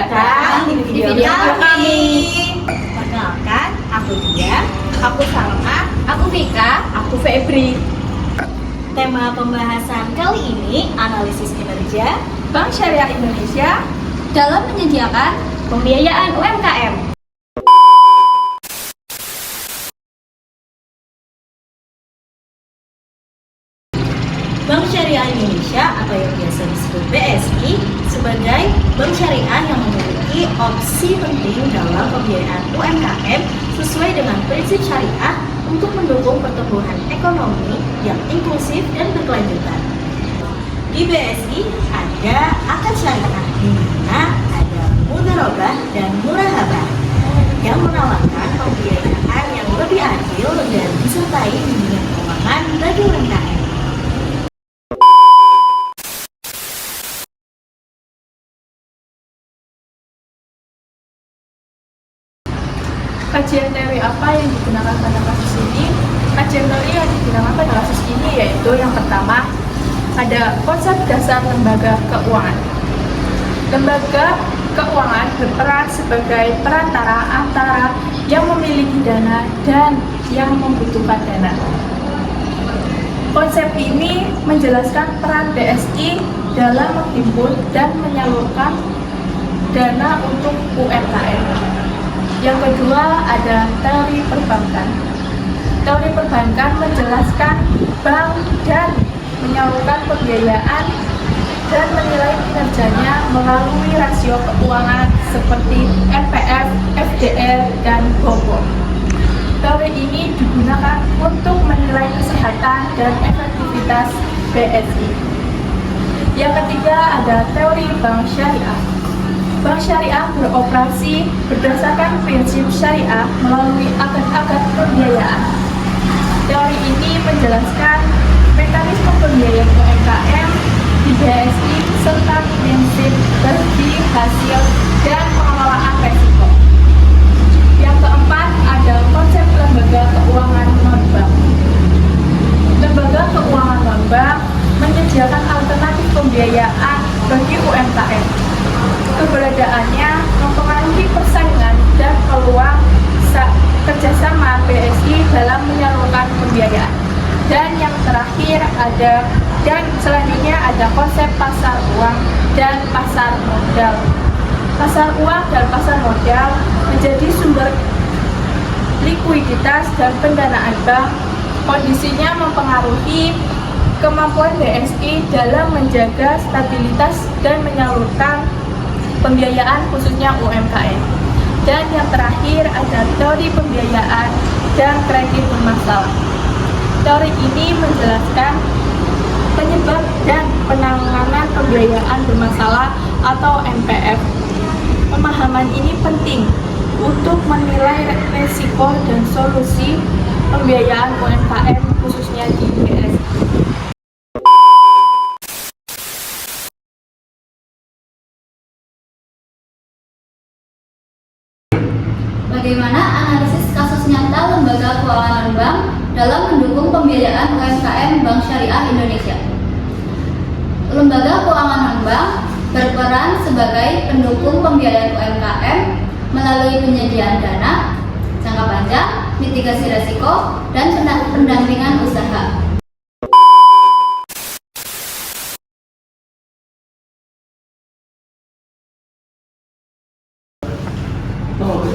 datang di video kami. Perkenalkan, aku Dia, aku Salma, Aku Vika, Aku Febri. tema pembahasan kali ini analisis kinerja Bank Syariah Indonesia dalam menyediakan pembiayaan UMKM. Bank Syariah Indonesia atau yang biasa disebut BSI sebagai bank syariah yang memiliki opsi penting dalam pembiayaan UMKM sesuai dengan prinsip syariah untuk mendukung pertumbuhan ekonomi yang inklusif dan berkelanjutan. Di BSI ada akad syariah di mana ada mudharabah dan murahabah yang menawarkan pembiayaan yang lebih adil dan disertai bimbingan keuangan bagi UMKM. Kajian teori apa yang digunakan pada kasus ini? Kajian teori yang digunakan pada kasus ini yaitu yang pertama, ada konsep dasar lembaga keuangan. Lembaga keuangan berperan sebagai perantara antara yang memiliki dana dan yang membutuhkan dana. Konsep ini menjelaskan peran BSI dalam menghimpun dan menyalurkan dana untuk UMKM. Yang kedua ada teori perbankan. Teori perbankan menjelaskan bank dan menyalurkan pembiayaan dan menilai kinerjanya melalui rasio keuangan seperti NPF, FDR, dan BOBO. Teori ini digunakan untuk menilai kesehatan dan efektivitas BSI. Yang ketiga ada teori bank syariah. Bank syariah beroperasi berdasarkan prinsip syariah melalui akad-akad pembiayaan. Teori ini menjelaskan mekanisme pembiayaan UMKM di BSI serta prinsip bagi hasil dan pengelolaan resiko. Yang keempat ada konsep lembaga keuangan non-bank. Lembaga keuangan non-bank menyediakan alternatif pembiayaan bagi UMKM. Keberadaannya mempengaruhi persaingan dan peluang kerjasama BSI dalam menyalurkan pembiayaan. Dan yang terakhir selanjutnya ada konsep pasar uang dan pasar modal. Pasar uang dan pasar modal menjadi sumber likuiditas dan pendanaan bank. Kondisinya mempengaruhi kemampuan BSI dalam menjaga stabilitas dan menyalurkan pembiayaan khususnya UMKM. Dan yang terakhir ada teori pembiayaan dan kredit bermasalah. Teori ini menjelaskan penyebab dan penanganan pembiayaan bermasalah atau NPF. Pemahaman ini penting untuk menilai resiko dan solusi pembiayaan UMKM khususnya di BSI. bagaimana analisis kasus nyata lembaga keuangan bank dalam mendukung pembiayaan UMKM Bank Syariah Indonesia. Lembaga keuangan non-bank berperan sebagai pendukung pembiayaan UMKM melalui penyediaan dana, jangka panjang, mitigasi risiko, dan pendampingan usaha.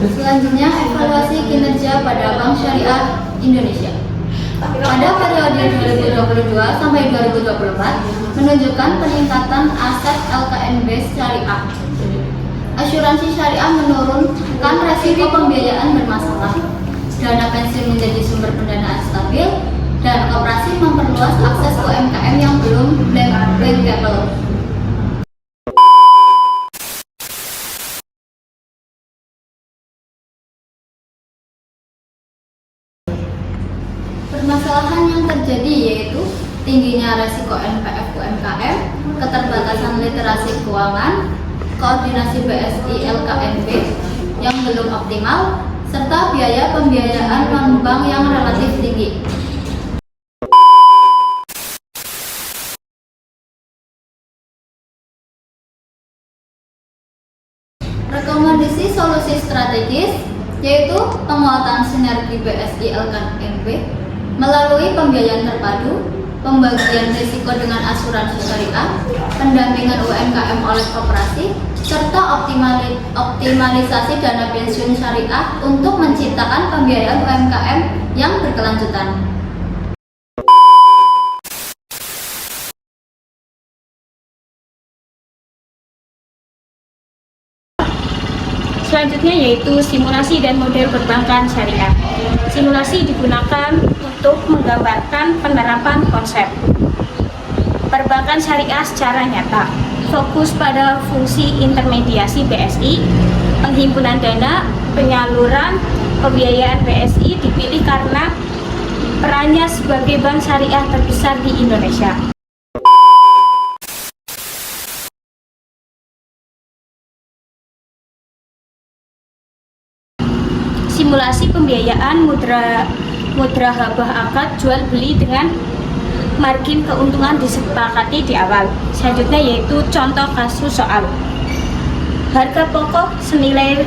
Selanjutnya, evaluasi kinerja pada Bank Syariah Indonesia. Pada periode 2022 sampai 2024 menunjukkan peningkatan aset LKNB syariah. Asuransi syariah menurunkan resiko pembiayaan bermasalah. Dana pensiun menjadi sumber pendanaan stabil dan koperasi memperluas akses UMKM yang belum bankable. Permasalahan yang terjadi yaitu tingginya resiko NPF UMKM, keterbatasan literasi keuangan, koordinasi BSI LKNB yang belum optimal, serta biaya pembiayaan non-bank yang relatif tinggi. Rekomendasi solusi strategis yaitu penguatan sinergi BSI LKNP melalui pembiayaan terpadu, pembagian risiko dengan asuransi syariah, pendampingan UMKM oleh koperasi, serta optimalisasi dana pensiun syariah untuk menciptakan pembiayaan UMKM yang berkelanjutan. Selanjutnya yaitu simulasi dan model perbankan syariah. Simulasi digunakan untuk menggambarkan penerapan konsep perbankan syariah secara nyata. Fokus pada fungsi intermediasi BSI, penghimpunan dana, penyaluran pembiayaan BSI dipilih karena perannya sebagai bank syariah terbesar di Indonesia. Simulasi pembiayaan mudra habah akad jual beli dengan margin keuntungan disepakati di awal. Selanjutnya yaitu contoh kasus soal. Harga pokok senilai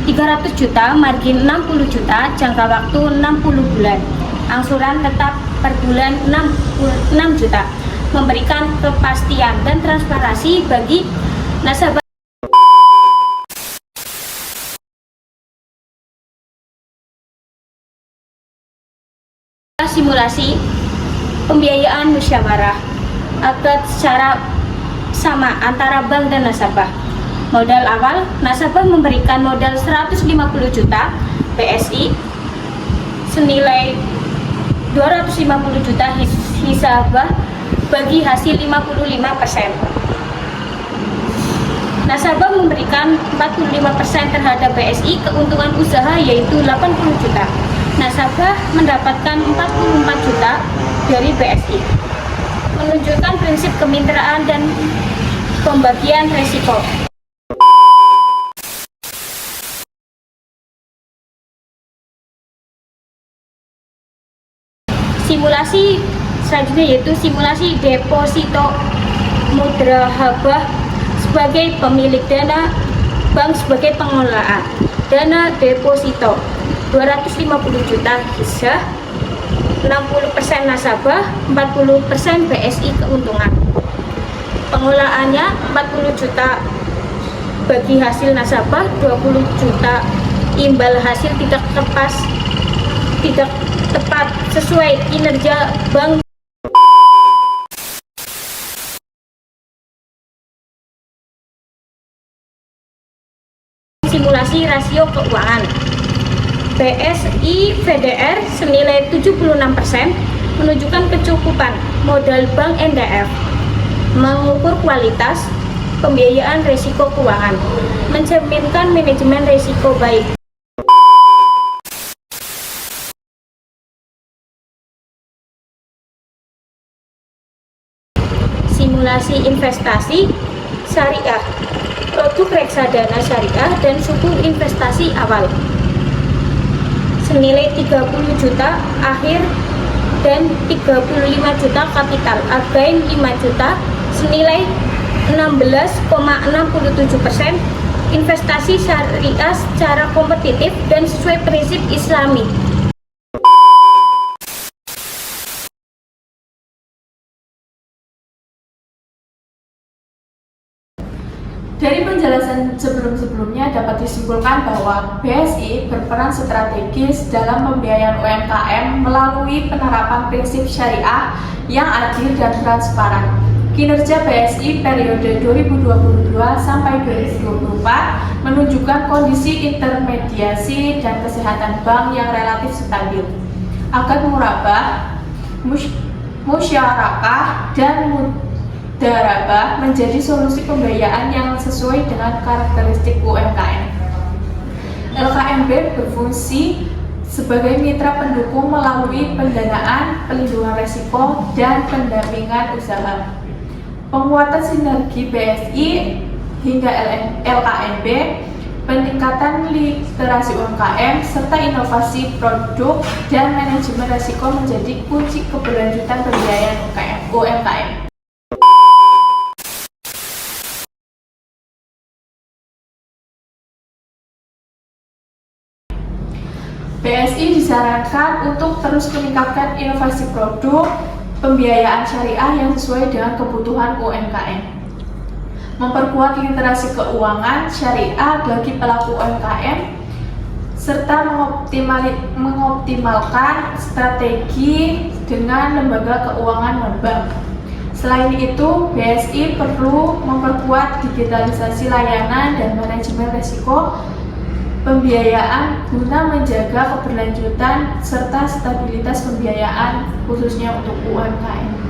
300 juta, margin 60 juta, jangka waktu 60 bulan. Angsuran tetap per bulan 6 juta. Memberikan kepastian dan transparansi bagi nasabah. Simulasi pembiayaan musyawarah akad secara sama antara bank dan nasabah. Modal awal, nasabah memberikan modal 150 juta BSI senilai 250 juta hisabah bagi hasil 55%. Nasabah memberikan 45% terhadap BSI, keuntungan usaha yaitu 80 juta. Nasabah mendapatkan 44 juta dari BSI. Menunjukkan prinsip kemitraan dan pembagian risiko. Simulasi selanjutnya yaitu simulasi deposito mudra habah sebagai pemilik dana, bank sebagai pengelola. Dana deposito 250 juta hisa, 60% nasabah, 40% BSI keuntungan. Pengelolaannya 40 juta bagi hasil nasabah, 20 juta imbal hasil tidak tepat sesuai kinerja bank. Simulasi rasio keuangan. BSI VDR senilai 76% menunjukkan kecukupan modal bank NDF, mengukur kualitas pembiayaan risiko keuangan, mencerminkan manajemen risiko baik. Simulasi investasi syariah, produk reksadana syariah dan suku investasi awal senilai 30 juta akhir dan 35 juta kapital, again 5 juta senilai 16,67%. Investasi syariah secara kompetitif dan sesuai prinsip Islami. Dari penjelasan sebelum-sebelumnya dapat disimpulkan bahwa BSI berperan strategis dalam pembiayaan UMKM melalui penerapan prinsip syariah yang adil dan transparan. Kinerja BSI periode 2022 sampai 2024 menunjukkan kondisi intermediasi dan kesehatan bank yang relatif stabil. Akad murabah, musyarakah, dan mudarabah menjadi solusi pembiayaan yang sesuai dengan karakteristik UMKM. LKNP berfungsi sebagai mitra pendukung melalui pendanaan, pelindungan risiko, dan pendampingan usaha. Penguatan sinergi BSI hingga LKNP, peningkatan literasi UMKM, serta inovasi produk dan manajemen risiko menjadi kunci keberlanjutan pembiayaan UMKM. BSI disarankan untuk terus meningkatkan inovasi produk pembiayaan syariah yang sesuai dengan kebutuhan UMKM. Memperkuat literasi keuangan syariah bagi pelaku UMKM, serta mengoptimalkan strategi dengan lembaga keuangan non-bank. Selain itu, BSI perlu memperkuat digitalisasi layanan dan manajemen risiko pembiayaan guna menjaga keberlanjutan serta stabilitas pembiayaan khususnya untuk UMKM.